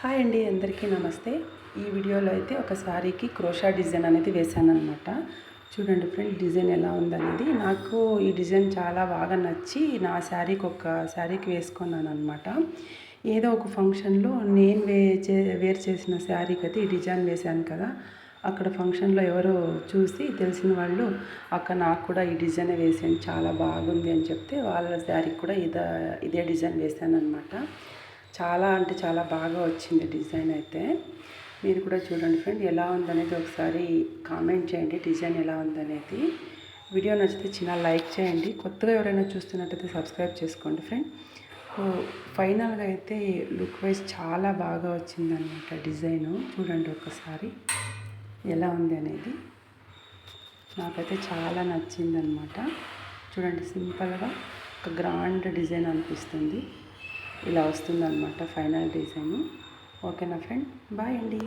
Hi అండి, అందరికీ నమస్తే. ఈ వీడియోలో అయితే ఒక శారీకి క్రోషా డిజైన్ అనేది వేసానన్నమాట. చూడండి ఫ్రెండ్, డిజైన్ ఎలా ఉందనేది. నాకు ఈ డిజైన్ చాలా బాగా నచ్చి నా శారీకి వేసుకున్నాను అనమాట. ఏదో ఒక ఫంక్షన్లో నేను వేర్ చేసిన శారీకి అయితే ఈ డిజైన్ వేశాను కదా, అక్కడ ఫంక్షన్లో ఎవరో చూసి తెలిసిన వాళ్ళు, అక్క నాకు కూడా ఈ డిజైన్ వేసాను చాలా బాగుంది అని చెప్తే వాళ్ళ శారీకి కూడా ఇదే డిజైన్ వేసాను అనమాట. చాలా అంటే చాలా బాగా వచ్చింది డిజైన్ అయితే. మీరు కూడా చూడండి ఫ్రెండ్, ఎలా ఉందనేది ఒకసారి కామెంట్ చేయండి. డిజైన్ ఎలా ఉందనేది. వీడియో నచ్చితే చిన్న లైక్ చేయండి. కొత్తగా ఎవరైనా చూస్తున్నట్టయితే సబ్స్క్రైబ్ చేసుకోండి ఫ్రెండ్. ఫైనల్గా అయితే లుక్ వైజ్ చాలా బాగా వచ్చిందనమాట డిజైను. చూడండి ఒకసారి ఎలా ఉంది అనేది. నాకైతే చాలా నచ్చిందనమాట. చూడండి, సింపుల్గా ఒక గ్రాండ్ డిజైన్ అనిపిస్తుంది. ఇలా వస్తుందన్నమాట ఫైనల్ డిజైను. ఓకేనా ఫ్రెండ్, బాయ్ అండి.